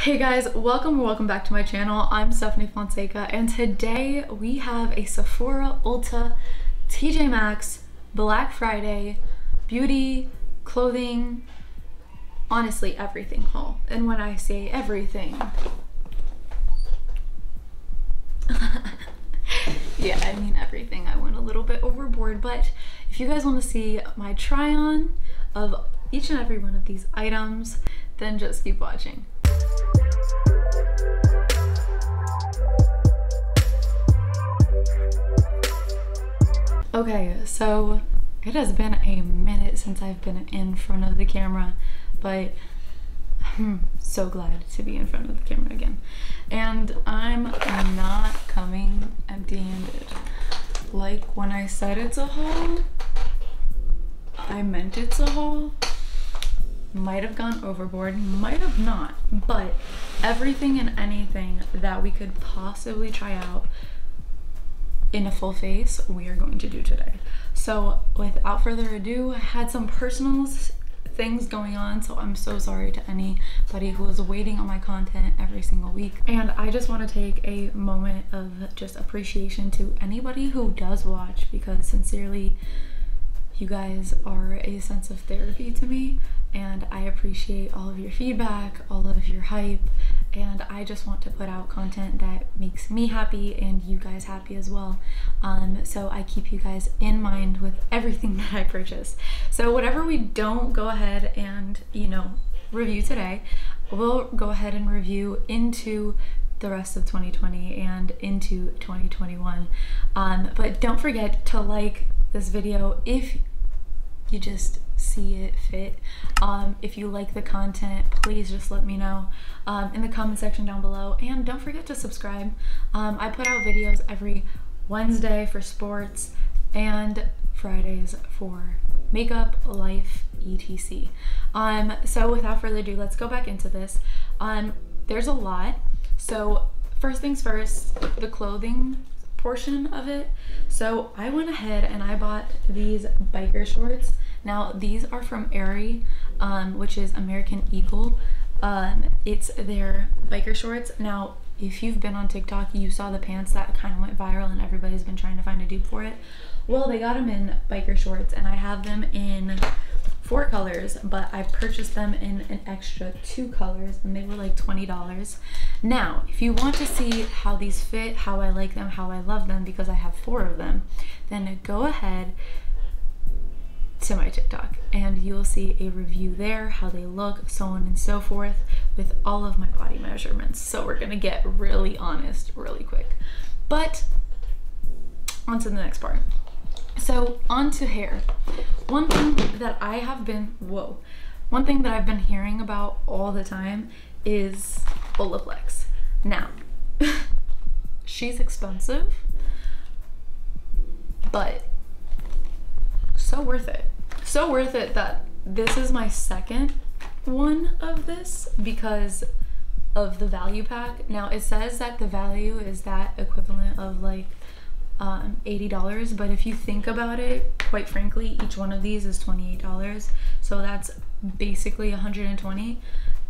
Hey guys, welcome back to my channel. I'm Stephanie Fonseca, and today we have a Sephora, Ulta, TjMaxx, Black Friday, beauty, clothing, honestly everything haul. And when I say everything, yeah, I mean everything. I went a little bit overboard, but if you guys want to see my try on of each and every one of these items, then just keep watching. Okay, so it has been a minute since I've been in front of the camera, but I'm so glad to be in front of the camera again. And I'm not coming empty-handed. Like when I said it's a haul, I meant it's a haul. Might have gone overboard, might have not, but everything and anything that we could possibly try out in a full face, we are going to do today. So without further ado, I had some personal things going on, so I'm so sorry to anybody who is waiting on my content every single week. And I just want to take a moment of just appreciation to anybody who does watch, because sincerely, you guys are a sense of therapy to me, and I appreciate all of your feedback, all of your hype, and I just want to put out content that makes me happy and you guys happy as well. So I keep you guys in mind with everything that I purchase. So whatever we don't go ahead and, review today, we'll go ahead and review into the rest of 2020 and into 2021. But don't forget to like this video if you just see it fit. If you like the content, please just let me know in the comment section down below, and don't forget to subscribe. I put out videos every Wednesday for sports and Fridays for makeup, life, etc. So without further ado, let's go back into this. There's a lot. So first things first, the clothing portion of it. So I went ahead and I bought these biker shorts. Now these are from Aerie, which is American Eagle. It's their biker shorts. Now if you've been on TikTok, you saw the pants that kind of went viral and everybody's been trying to find a dupe for it. Well, they got them in biker shorts, and I have them in 4 colors, but I purchased them in an extra 2 colors, and they were like $20. Now, if you want to see how these fit, how I like them, how I love them, because I have 4 of them, then go ahead to my TikTok and you'll see a review there, how they look, so on and so forth, with all of my body measurements. So we're gonna get really honest really quick. But on to the next part. So on to hair. One thing that I've been hearing about all the time is Olaplex. Now, she's expensive, but so worth it. So worth it that this is my second one of this because of the value pack. Now it says that the value is that equivalent of like $80, but if you think about it, quite frankly, each one of these is $28, so that's basically $120,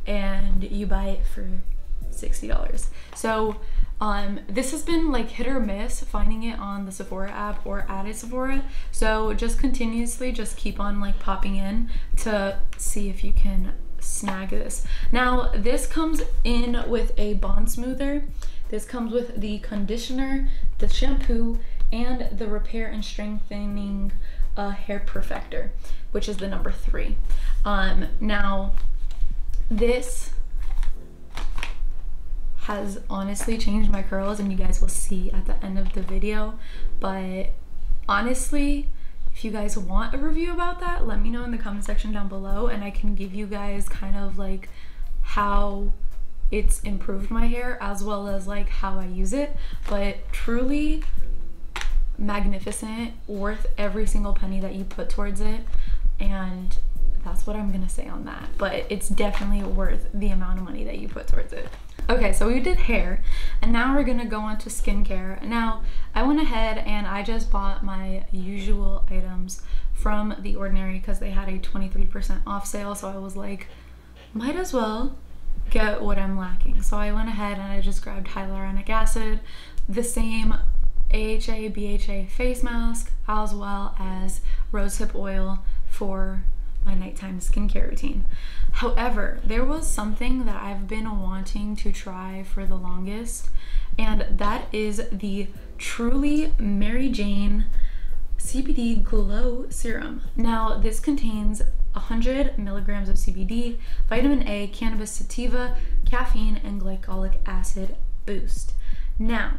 and you buy it for $60. So this has been like hit or miss finding it on the Sephora app or at a Sephora, so just continuously just keep on like popping in to see if you can snag this. Now this comes in with a bond smoother. This comes with the conditioner, the shampoo, and the repair and strengthening hair perfector, which is the number 3. Now this has honestly changed my curls, and you guys will see at the end of the video. But honestly, if you guys want a review about that, let me know in the comment section down below, and I can give you guys kind of like how it's improved my hair as well as like how I use it. But truly magnificent, worth every single penny that you put towards it, and that's what I'm gonna say on that. But it's definitely worth the amount of money that you put towards it. Okay, so we did hair, and now we're gonna go on to skincare. Now I went ahead and I just bought my usual items from The Ordinary because they had a 23% off sale, so I was like, might as well get what I'm lacking. So I went ahead and I just grabbed hyaluronic acid, the same AHA, BHA face mask, as well as rosehip oil for my nighttime skincare routine. However, there was something that I've been wanting to try for the longest, and that is the Truly Mary Jane CBD Glow Serum. Now, this contains 100 milligrams of CBD, vitamin A, cannabis sativa, caffeine, and glycolic acid boost. Now,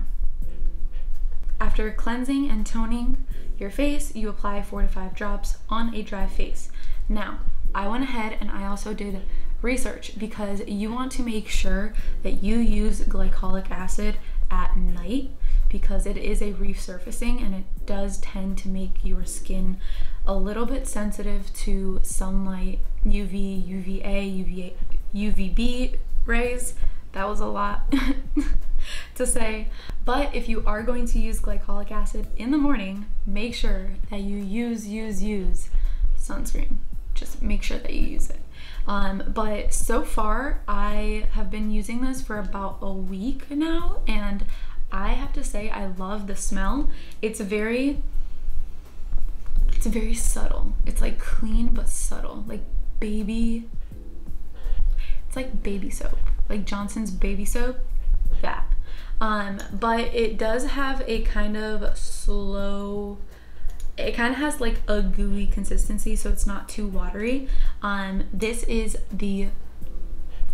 after cleansing and toning your face, you apply 4 to 5 drops on a dry face. Now, I went ahead and I also did research because you want to make sure that you use glycolic acid at night because it is a resurfacing and it does tend to make your skin a little bit sensitive to sunlight, UV, UVA, UVB rays. That was a lot to say. But if you are going to use glycolic acid in the morning, make sure that you use sunscreen. Just make sure that you use it. But so far, I have been using this for about a week now, and I have to say I love the smell. It's very subtle. It's like clean but subtle, like baby. It's like baby soap, like Johnson's baby soap, that. But it does have a kind of slow, it kind of has like a gooey consistency, so it's not too watery. This is the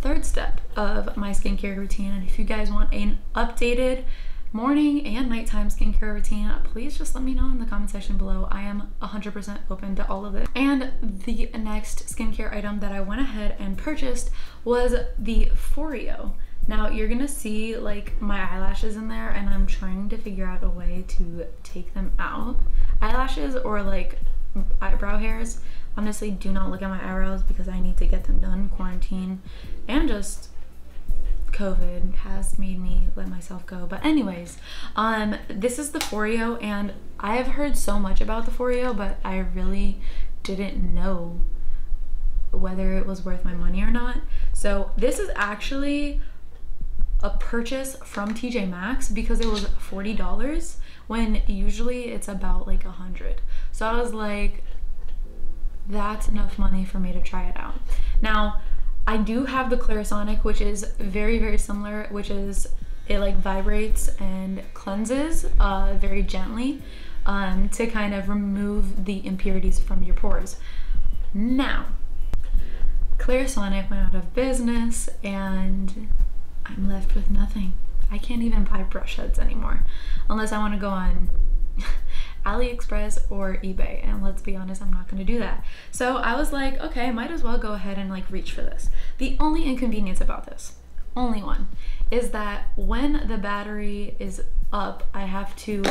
third step of my skincare routine, and if you guys want an updated morning and nighttime skincare routine, please just let me know in the comment section below. I am 100% open to all of it. And the next skincare item that I went ahead and purchased was the Foreo. Now you're gonna see like my eyelashes in there, and I'm trying to figure out a way to take them out. Eyelashes or like eyebrow hairs, honestly, do not look at my eyebrows because I need to get them done. Quarantine and just COVID has made me let myself go. But anyways, this is the Foreo, and I have heard so much about the Foreo, but I really didn't know whether it was worth my money or not. So this is actually a purchase from TjMaxx because it was $40 when usually it's about like $100. So I was like, that's enough money for me to try it out. Now, I do have the Clarisonic, which is very similar, which is it like vibrates and cleanses very gently to kind of remove the impurities from your pores. Now, Clarisonic went out of business and I'm left with nothing. I can't even buy brush heads anymore unless I want to go on AliExpress or eBay, and let's be honest, I'm not going to do that. So I was like, okay, I might as well go ahead and like reach for this. The only inconvenience about this, only one, is that when the battery is up, I have to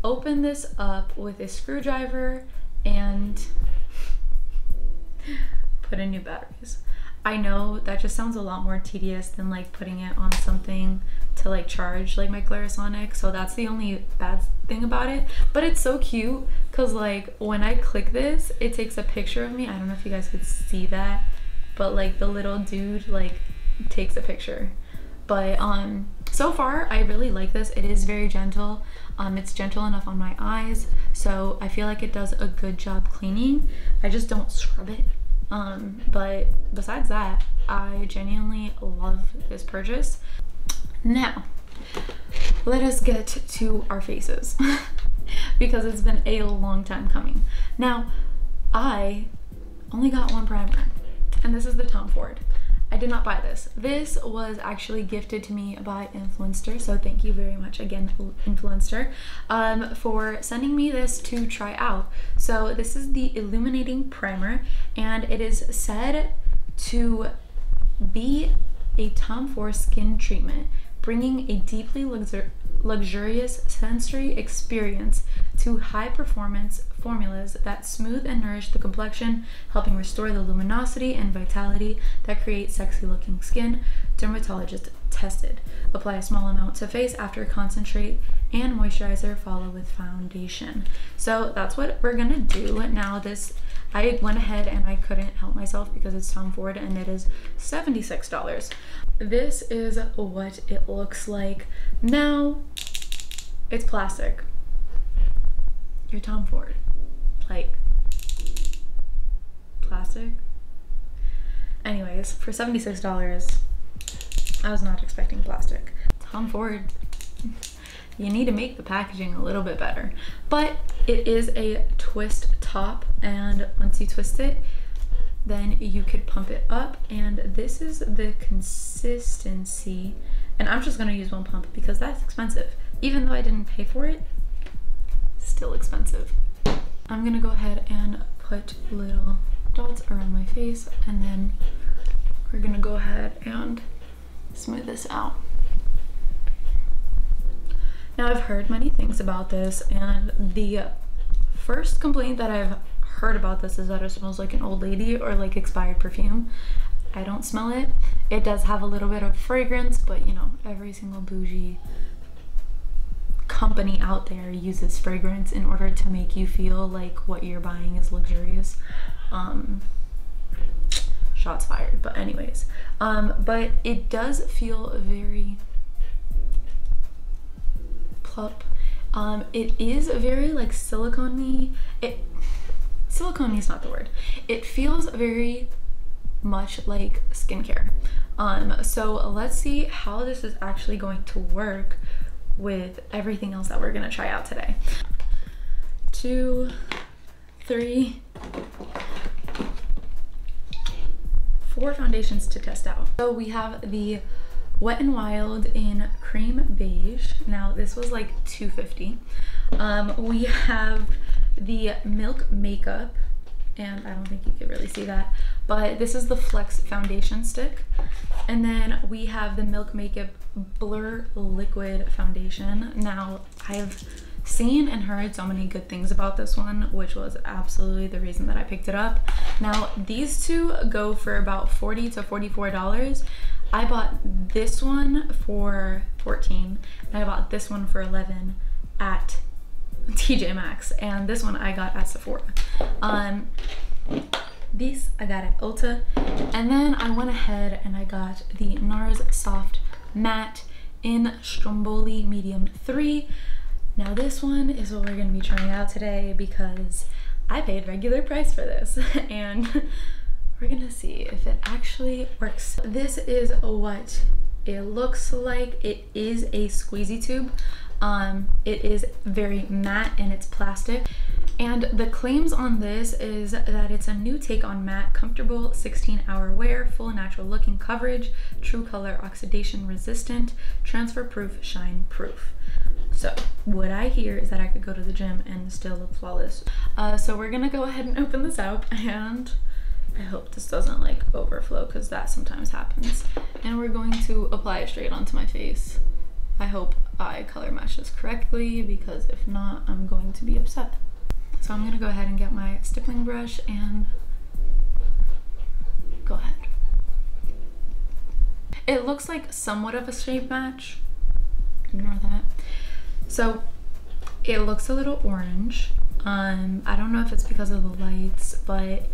open this up with a screwdriver and put in new batteries. I know that just sounds a lot more tedious than like putting it on something to like charge like my Clarisonic, so that's the only bad thing about it. But it's so cute because like when I click this, it takes a picture of me. I don't know if you guys could see that, but like the little dude like takes a picture. But so far I really like this. It is very gentle. It's gentle enough on my eyes, so I feel like it does a good job cleaning. I just don't scrub it. But besides that, I genuinely love this purchase. Now, let us get to our faces because it's been a long time coming. Now, I only got one primer, and this is the Tom Ford. I did not buy this. This was actually gifted to me by Influencer, so thank you very much again, Influencer, for sending me this to try out. So this is the Illuminating Primer, and it is said to be a Tom Ford skin treatment, bringing a deeply luxurious sensory experience to high-performance formulas that smooth and nourish the complexion, helping restore the luminosity and vitality that create sexy-looking skin. Dermatologist tested. Apply a small amount to face after concentrate and moisturizer, follow with foundation. So that's what we're gonna do. Now this, I went ahead and I couldn't help myself because it's Tom Ford and it is $76. This is what it looks like now. It's plastic. You're Tom Ford. Like, plastic. Anyways, for $76, I was not expecting plastic. Tom Ford, you need to make the packaging a little bit better. But it is a twist top, and once you twist it, then you could pump it up, and this is the consistency. And I'm just gonna use one pump because that's expensive. Even though I didn't pay for it, still expensive. I'm gonna go ahead and put little dots around my face, and then we're gonna go ahead and smooth this out. Now, I've heard many things about this, and the first complaint that I've heard about this is that it smells like an old lady or like expired perfume. I don't smell it. It does have a little bit of fragrance, but you know, every single bougie company out there uses fragrance in order to make you feel like what you're buying is luxurious. Shots fired, but anyways. But it does feel very plump. It is very like silicone-y. Silicone-y is not the word. It feels very much like skincare. So let's see how this is actually going to work with everything else that we're gonna try out today. 2, 3, 4 foundations to test out. So we have the Wet n Wild in cream beige. Now this was like $2.50. We have the Milk Makeup, and I don't think you can really see that, but this is the Flex foundation stick. And then we have the Milk Makeup Blur Liquid Foundation. Now, I've seen and heard so many good things about this one, which was absolutely the reason that I picked it up. Now, these two go for about $40 to $44. I bought this one for $14, and I bought this one for $11 at TjMaxx, and this one I got at Sephora. These I got at Ulta, and then I went ahead and I got the NARS Soft Matte in Stromboli Medium 3. Now this one is what we're going to be trying out today because I paid regular price for this, and we're gonna see if it actually works. This is what it looks like. It is a squeezy tube. It is very matte and it's plastic. And the claims on this is that it's a new take on matte, comfortable 16-hour wear, full natural looking coverage, true color oxidation resistant, transfer proof, shine proof. So what I hear is that I could go to the gym and still look flawless. So we're gonna go ahead and open this up, and I hope this doesn't like overflow because that sometimes happens. And we're going to apply it straight onto my face. I hope I color match this correctly because if not, I'm going to be upset. So I'm gonna go ahead and get my stippling brush and go ahead. It looks like somewhat of a shade match. Ignore that. So it looks a little orange. I don't know if it's because of the lights, but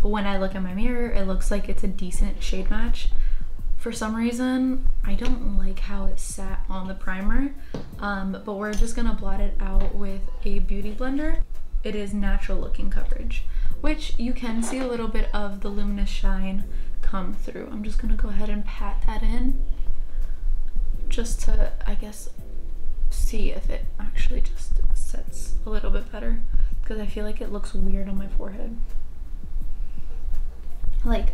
when I look in my mirror, it looks like it's a decent shade match. For some reason, I don't like how it sat on the primer, but we're just gonna blot it out with a beauty blender. It is natural looking coverage, which you can see a little bit of the luminous shine come through. I'm just gonna go ahead and pat that in just to, I guess, see if it actually just sets a little bit better, because I feel like it looks weird on my forehead. Like,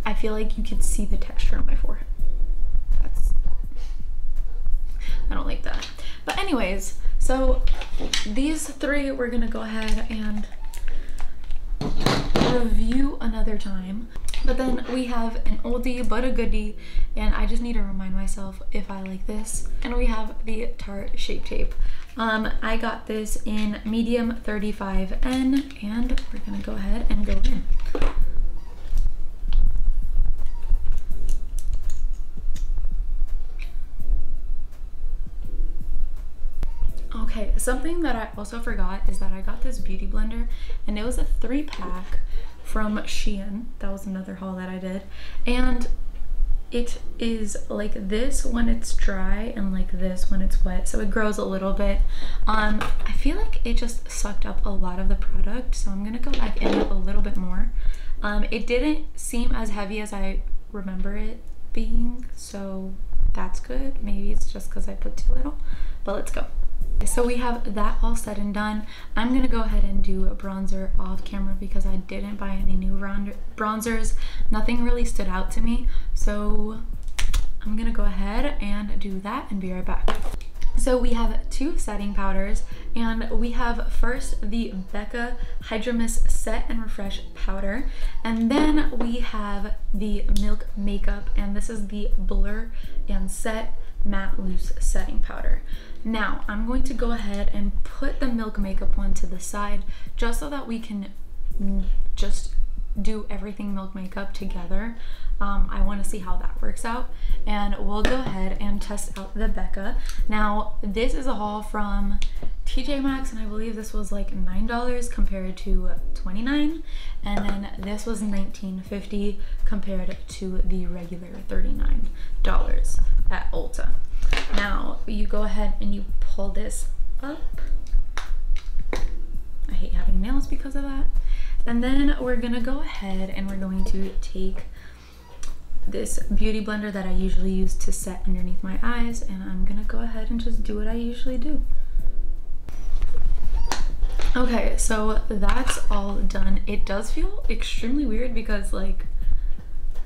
I feel like you could see the texture on my forehead. I don't like that. But anyways, so these three we're gonna go ahead and review another time. But then we have an oldie but a goodie, and I just need to remind myself if I like this. And we have the Tarte Shape Tape. I got this in medium 35N, and we're gonna go ahead and go in. Okay, something that I also forgot is that I got this beauty blender, and it was a 3-pack, from Shein. That was another haul that I did. And it is like this when it's dry and like this when it's wet, so it grows a little bit. I feel like it just sucked up a lot of the product, so I'm gonna go back in with a little bit more. It didn't seem as heavy as I remember it being, so that's good. Maybe it's just because I put too little, but let's go. So we have that all said and done. I'm gonna go ahead and do a bronzer off camera because I didn't buy any new bronzers. Nothing really stood out to me, so I'm gonna go ahead and do that and be right back. So we have 2 setting powders, and we have first the Becca Hydra Mist Set and Refresh powder, and then we have the Milk Makeup, and this is the Blur and Set Matte Loose Setting Powder. Now I'm going to go ahead and put the Milk Makeup one to the side just so that we can just do everything Milk Makeup together. I want to see how that works out, and we'll go ahead and test out the Becca. Now this is a haul from TjMaxx, and I believe this was like $9 compared to $29, and then this was $19.50 compared to the regular $39 at Ulta. Now you go ahead and you pull this up. I hate having nails because of that. And then we're gonna go ahead and we're going to take this beauty blender that I usually use to set underneath my eyes, and I'm gonna go ahead and just do what I usually do. Okay, so that's all done. It does feel extremely weird because like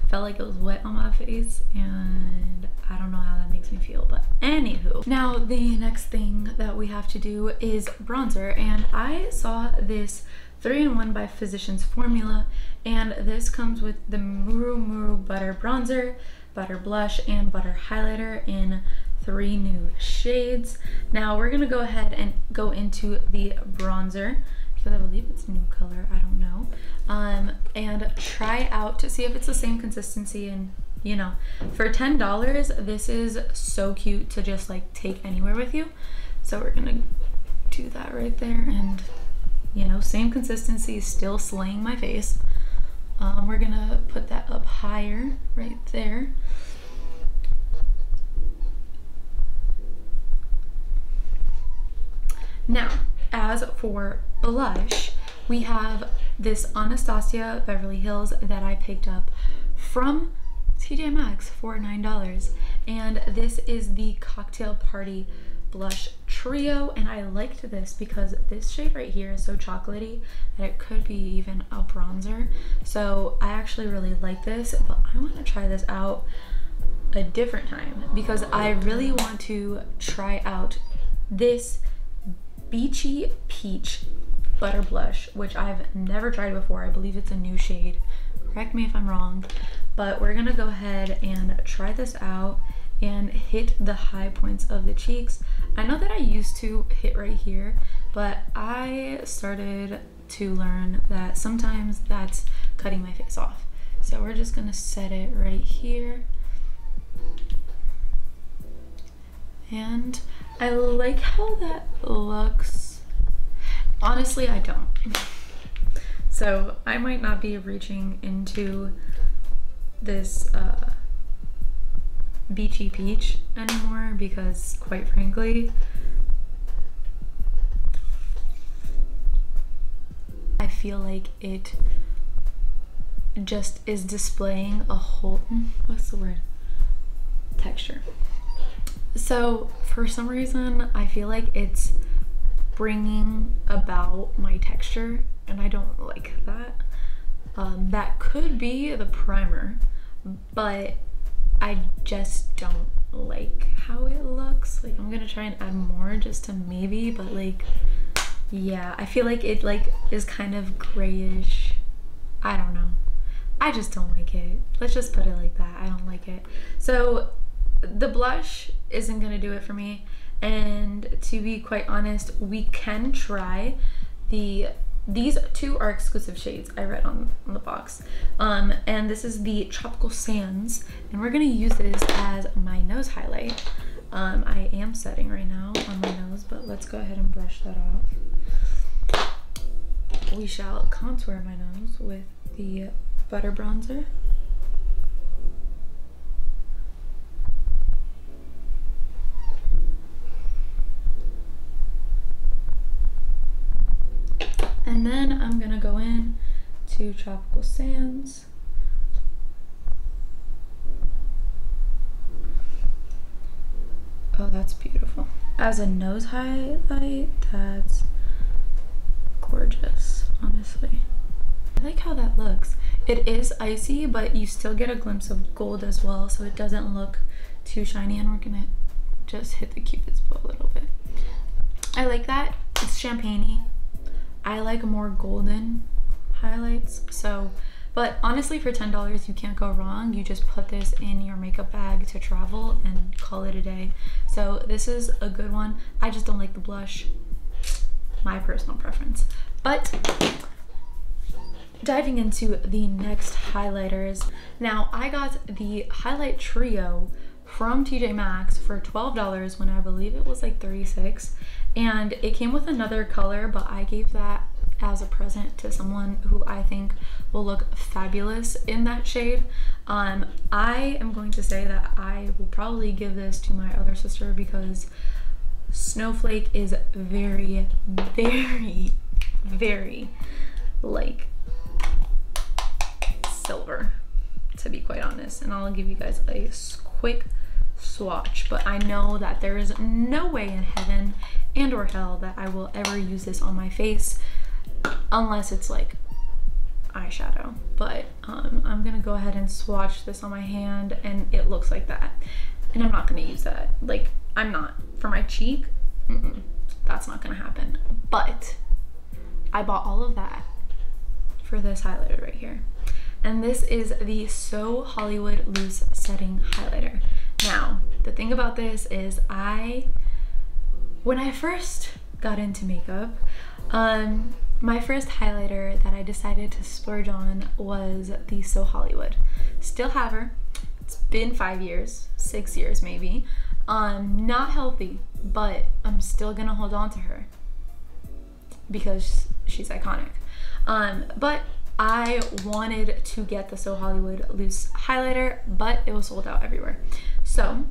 I felt like it was wet on my face, and I don't know how that makes me feel, but anywho. Now the next thing that we have to do is bronzer, and I saw this 3-in-1 by Physicians Formula, and this comes with the Muru Muru Butter Bronzer, Butter Blush, and Butter Highlighter in 3 new shades. Now we're gonna go ahead and go into the bronzer because I believe it's a new color, I don't know, and try out to see if it's the same consistency. And you know, for $10 this is so cute to just like take anywhere with you. So we're gonna do that right there, and you know, same consistency, still slaying my face. We're gonna put that up higher right there. Now, as for blush, we have this Anastasia Beverly Hills that I picked up from TjMaxx for $9, and this is the Cocktail Party Blush Trio, and I liked this because this shade right here is so chocolatey that it could be even a bronzer, so I actually really like this, but I want to try this out a different time because I really want to try out this Beachy Peach Butter Blush, which I've never tried before. I believe it's a new shade, correct me if I'm wrong, but we're gonna go ahead and try this out and hit the high points of the cheeks. I know that I used to hit right here, but I started to learn that sometimes that's cutting my face off. So we're just gonna set it right here. And I like how that looks. Honestly, I don't. So I might not be reaching into this Beachy Peach anymore because quite frankly I feel like it just is displaying a whole, what's the word, texture. So for some reason I feel like it's bringing about my texture, and I don't like that. That could be the primer, but I just don't like how it looks. Like I'm gonna try and add more just to maybe, but like yeah, I feel like it like is kind of grayish. I don't know, I just don't like it. Let's just put it like that. I don't like it. So the blush isn't gonna do it for me, and to be quite honest, we can try these 2 are exclusive shades I read on the box, and this is the Tropical Sands, and we're gonna use this as my nose highlight. I am setting right now on my nose, but let's go ahead and brush that off. we shall contour my nose with the butter bronzer. And then I'm gonna go in to Tropical Sands. Oh, that's beautiful. As a nose highlight, that's gorgeous, honestly. I like how that looks. It is icy, but you still get a glimpse of gold as well, so it doesn't look too shiny, and we're gonna just hit the Cupid's bow a little bit. I like that. It's champagne-y. I like more golden highlights, so, but honestly for $10 you can't go wrong. You just put this in your makeup bag to travel and call it a day. So this is a good one. I just don't like the blush, my personal preference. But diving into the next highlighters. Now I got the highlight trio from TjMaxx for $12 when I believe it was like $36, and it came with another color, but I gave that as a present to someone who I think will look fabulous in that shade. I am going to say that I will probably give this to my other sister because Snowflake is very, very, very like silver, to be quite honest. And I'll give you guys a quick swatch, but I know that there is no way in heaven and or hell that I will ever use this on my face unless it's like eyeshadow. But I'm gonna go ahead and swatch this on my hand, and it looks like that, and I'm not gonna use that. Like, I'm not for my cheek. That's not gonna happen. But I bought all of that for this highlighter right here, and this is the So Hollywood Loose Setting Highlighter. Now the thing about this is, when I first got into makeup, my first highlighter that I decided to splurge on was the So Hollywood. Still have her. It's been 5 years, 6 years maybe. Not healthy, but I'm still gonna hold on to her because she's iconic. But I wanted to get the So Hollywood Loose Highlighter, but it was sold out everywhere. So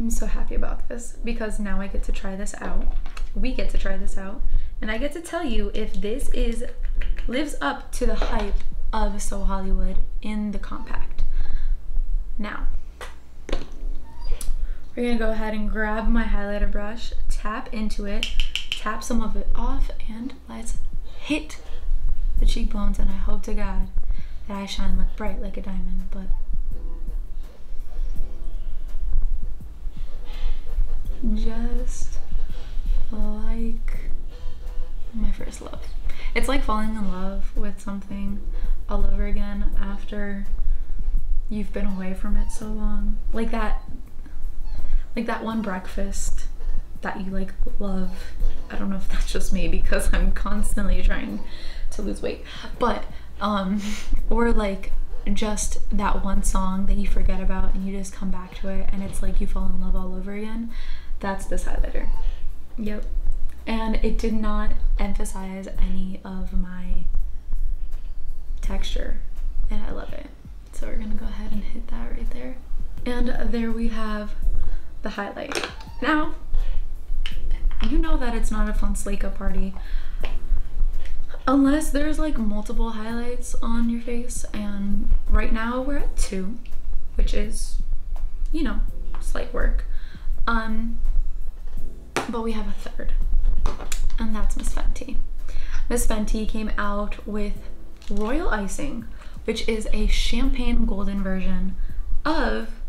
I'm so happy about this because now I get to try this out. We get to try this out, and I get to tell you if this lives up to the hype of So Hollywood in the compact. Now, we're gonna go ahead and grab my highlighter brush, tap into it, tap some of it off, and let's hit the cheekbones. And I hope to God that I shine bright like a diamond, but just like my first love. It's like falling in love with something all over again after you've been away from it so long. Like that one breakfast that you like love. I don't know if that's just me because I'm constantly trying to lose weight, but or like just that one song that you forget about and you just come back to it and it's like you fall in love all over again. That's this highlighter. Yep. And it did not emphasize any of my texture, and I love it. So we're gonna go ahead and hit that right there. And there we have the highlight. Now, you know that it's not a fun slake up party unless there's like multiple highlights on your face, and right now we're at 2, which is, you know, slight work. But we have a 3rd, and that's Miss Fenty. Miss Fenty came out with Royal Icing, which is a champagne golden version of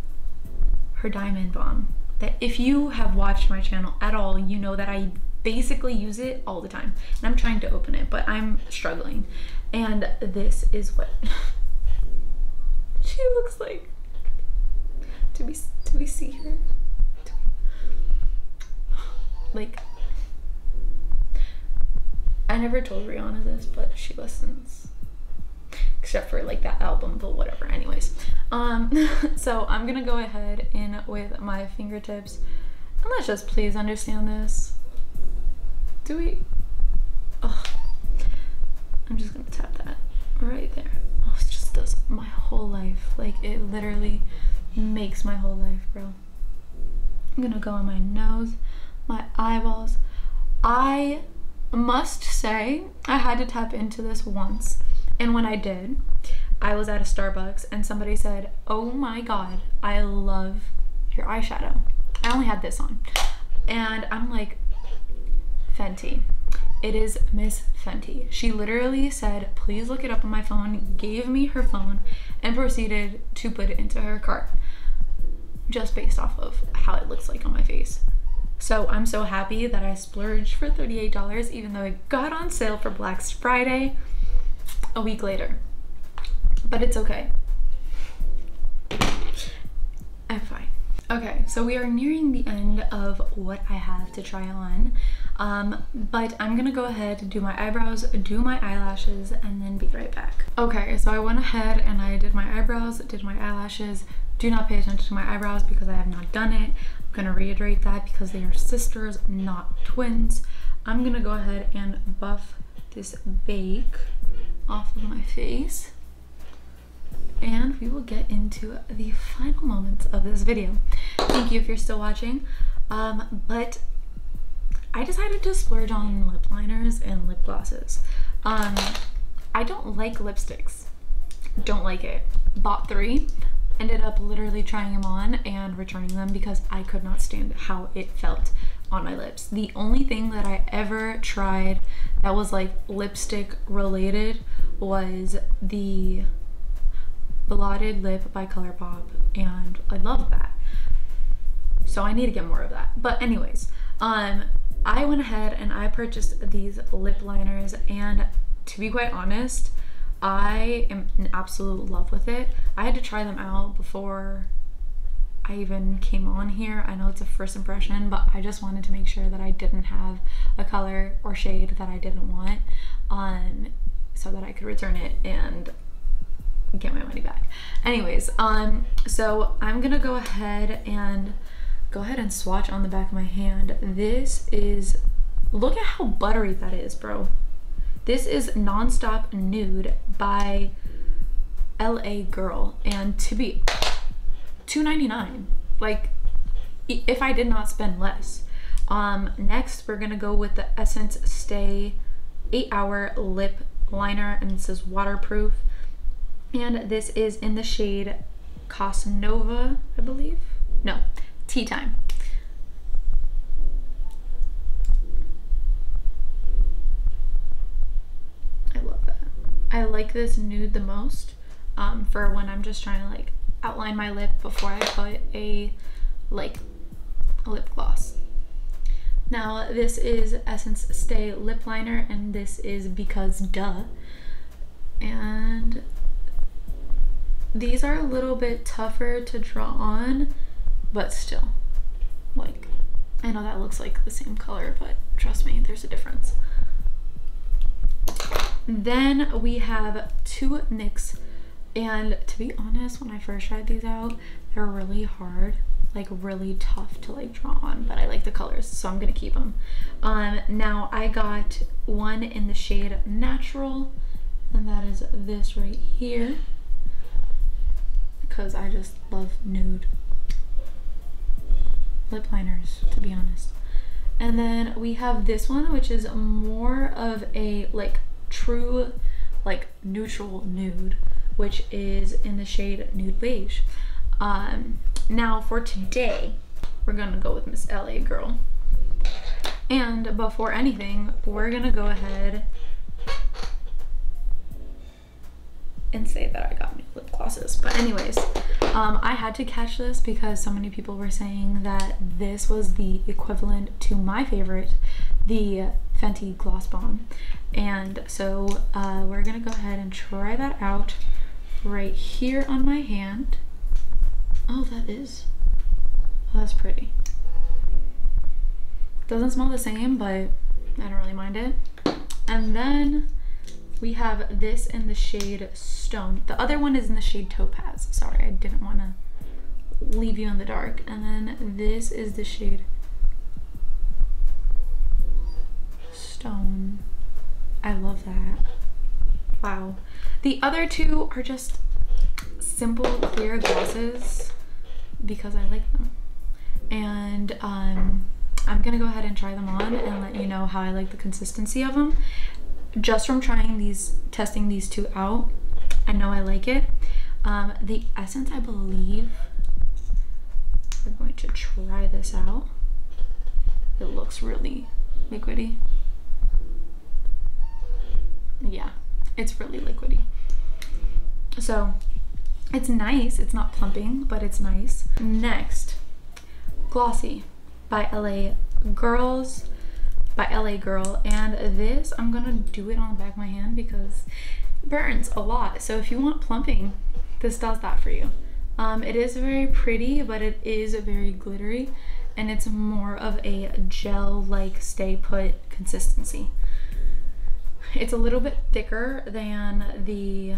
her Diamond Bomb. That if you have watched my channel at all, you know that I basically use it all the time. And I'm trying to open it, but I'm struggling. And this is what she looks like. Do we see her? Like, I never told Rihanna this, but she listens. Except for like that album, but whatever. Anyways, so I'm gonna go ahead in with my fingertips, and let's just please understand this. Do we? Oh. I'm just gonna tap that right there. Oh, it just does my whole life. Like, it literally makes my whole life, bro. I'm gonna go on my nose, my eyeballs. I must say, I had to tap into this once, and when I did, I was at a Starbucks and somebody said, oh my god, I love your eyeshadow. I only had this on, and I'm like, Fenty. It is Miss Fenty. She literally said, please look it up on my phone, gave me her phone, and proceeded to put it into her cart, just based off of how it looks like on my face. So I'm so happy that I splurged for $38, even though it got on sale for Black Friday a week later. But it's okay. I'm fine. Okay, so we are nearing the end of what I have to try on. But I'm gonna go ahead and do my eyebrows, do my eyelashes, and then be right back. Okay, so I went ahead and I did my eyebrows, did my eyelashes. Do not pay attention to my eyebrows because I have not done it. I'm gonna reiterate that because they are sisters, not twins. I'm gonna go ahead and buff this bake off of my face, and we will get into the final moments of this video. Thank you if you're still watching. But I decided to splurge on lip liners and lip glosses. I don't like lipsticks. Don't like it. Bought 3. Ended up literally trying them on and returning them because I could not stand how it felt on my lips. The only thing that I ever tried that was like lipstick related was the Blotted Lip by ColourPop, and I love that. So I need to get more of that. But anyways, I went ahead and I purchased these lip liners, and to be quite honest, I am in absolute love with it. I had to try them out before I even came on here. I know it's a first impression, but I just wanted to make sure that I didn't have a color or shade that I didn't want, so that I could return it and get my money back. Anyways, so I'm gonna go ahead and swatch on the back of my hand. This is, look at how buttery that is, bro. This is Nonstop Nude by LA Girl, and to be $2.99, like, if I did not spend less. Next we're gonna go with the Essence Stay 8-Hour Lip Liner, and this is waterproof, and this is in the shade Casanova, I believe. No, Tea Time. I love that. I like this nude the most for when I'm just trying to like outline my lip before I put a lip gloss. Now this is Essence Stay Lip Liner, and this is because duh. And these are a little bit tougher to draw on, but still, like, I know that looks like the same color, but trust me, there's a difference. Then we have two NYX, and to be honest, when I first tried these out, they're really hard, like really tough to like draw on, but I like the colors, so I'm gonna keep them. Now I got one in the shade Natural, and that is this right here, because I just love nude lip liners, to be honest. And then we have this one, which is more of a like true like neutral nude, which is in the shade Nude Beige. Now for today, we're gonna go with Miss LA Girl. And before anything, we're gonna go ahead and say that I got new lip glosses. But anyways, I had to catch this because so many people were saying that this was the equivalent to my favorite, the Fenty Gloss Bomb. And so we're gonna go ahead and try that out right here on my hand. Oh, that's pretty. Doesn't smell the same, but I don't really mind it. And then we have this in the shade Stone. The other one is in the shade Topaz. Sorry, I didn't want to leave you in the dark. And then this is the shade Stone. I love that. wow. The other two are just simple clear glosses because I like them. And I'm gonna go ahead and try them on and let you know how I like the consistency of them. Just from testing these two out, I know I like it. The Essence, I believe, we're going to try this out. It looks really liquidy. Yeah, it's really liquidy. So it's nice. It's not plumping, but it's nice. Next, Glossy by LA Girls. By LA Girl, and this I'm gonna do it on the back of my hand because it burns a lot. So if you want plumping, this does that for you. It is very pretty, but it is very glittery, and it's more of a gel-like stay put consistency. It's a little bit thicker than the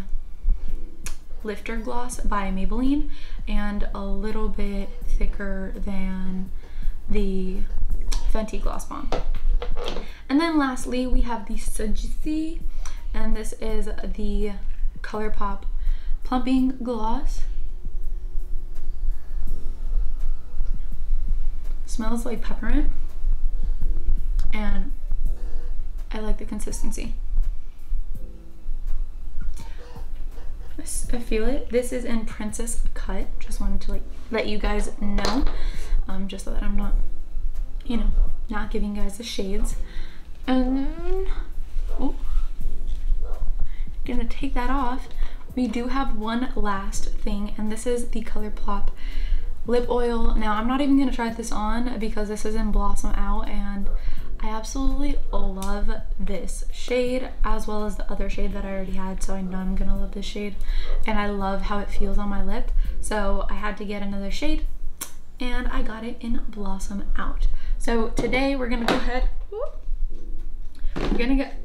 Lifter Gloss by Maybelline and a little bit thicker than the Fenty Gloss Bomb. And then lastly, we have the Sephora, and this is the ColourPop Plumping Gloss. Smells like peppermint, and I like the consistency. I feel it. This is in Princess Cut. Just wanted to let you guys know, just so that I'm not, you know, not giving you guys the shades. And then, oh, gonna take that off. We do have one last thing, and this is the ColourPop lip oil. Now I'm not even gonna try this on because this is in Blossom Out, and I absolutely love this shade as well as the other shade that I already had, so I know I'm gonna love this shade, and I love how it feels on my lip, so I had to get another shade, and I got it in Blossom Out. So today we're gonna go ahead,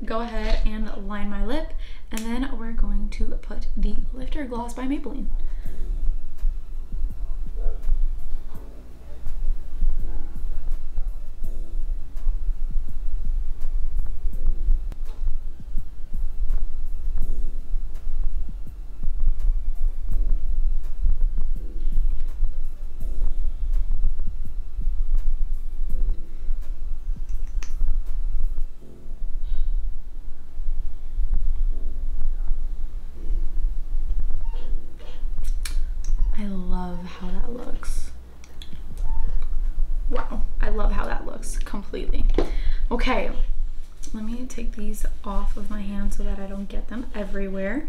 go ahead and line my lip, and then we're going to put the Lifter Gloss by Maybelline. How that looks. Wow, I love how that looks completely. Okay, let me take these off of my hand so that I don't get them everywhere.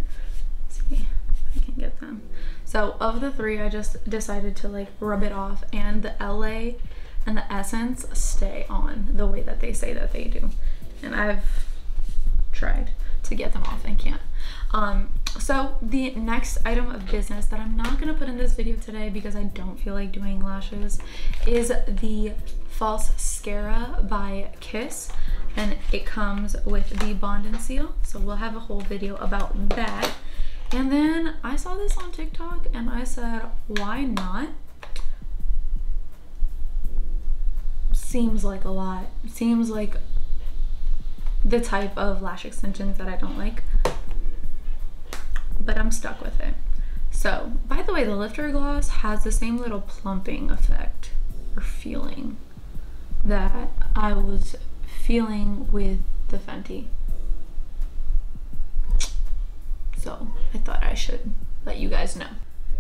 Let's see if I can get them. So of the three, I just decided to like rub it off, and the LA and the Essence stay on the way that they say that they do, and I've tried to get them off and can't. So the next item of business that I'm not gonna put in this video today because I don't feel like doing lashes is the False Mascara by Kiss, and it comes with the Bond and Seal, so we'll have a whole video about that. And then I saw this on TikTok and I said, why not? Seems like a lot. Seems like the type of lash extensions that I don't like, but I'm stuck with it. So, by the way, the Lifter Gloss has the same little plumping effect or feeling that I was feeling with the Fenty. So, I thought I should let you guys know.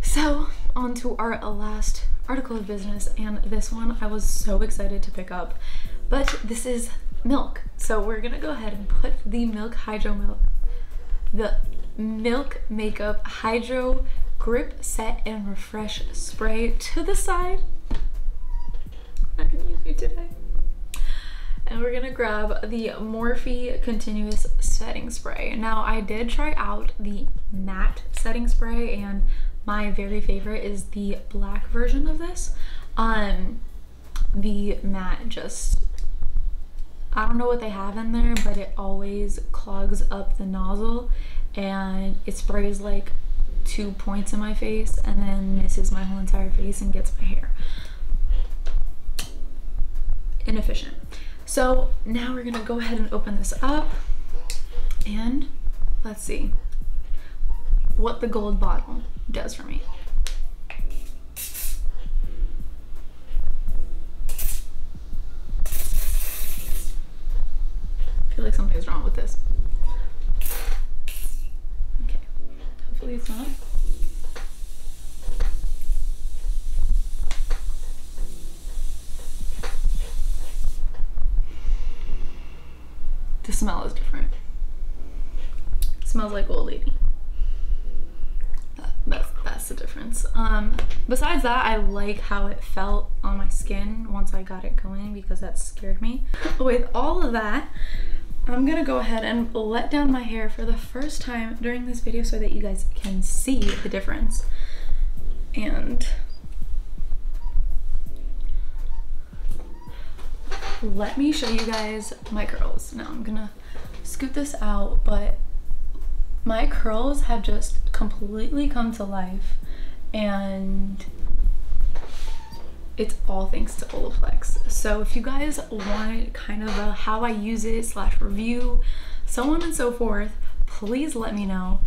So, on to our last article of business, and this one I was so excited to pick up, but this is Milk. So we're gonna go ahead and put the Milk Makeup Hydro Grip Set and Refresh Spray to the side. I'm not gonna use it today. And we're gonna grab the Morphe Continuous Setting Spray. Now I did try out the matte setting spray, and my very favorite is the black version of this. The matte just, I don't know what they have in there, but it always clogs up the nozzle and it sprays like 2 points in my face and then misses my whole entire face and gets my hair. Inefficient. So now we're gonna go ahead and open this up, and let's see what the gold bottle does for me. I feel like something's wrong with this. Okay, hopefully it's not. The smell is different. It smells like old lady. That's the difference. Besides that, I like how it felt on my skin once I got it going, because that scared me. With all of that, I'm gonna go ahead and let down my hair for the first time during this video so that you guys can see the difference. And let me show you guys my curls. Now I'm gonna scoot this out, but my curls have just completely come to life, and it's all thanks to Olaplex. So if you guys want kind of a how I use it / review, so on and so forth, please let me know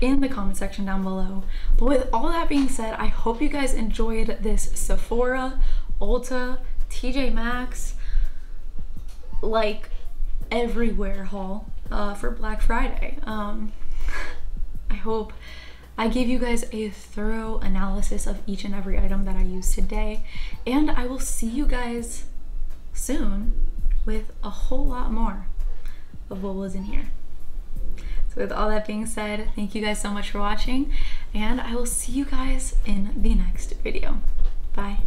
in the comment section down below. But with all that being said, I hope you guys enjoyed this Sephora, Ulta, TjMaxx, like everywhere haul for Black Friday. I hope I gave you guys a thorough analysis of each and every item that I used today, and I will see you guys soon with a whole lot more of what was in here. So with all that being said, thank you guys so much for watching, and I will see you guys in the next video. Bye.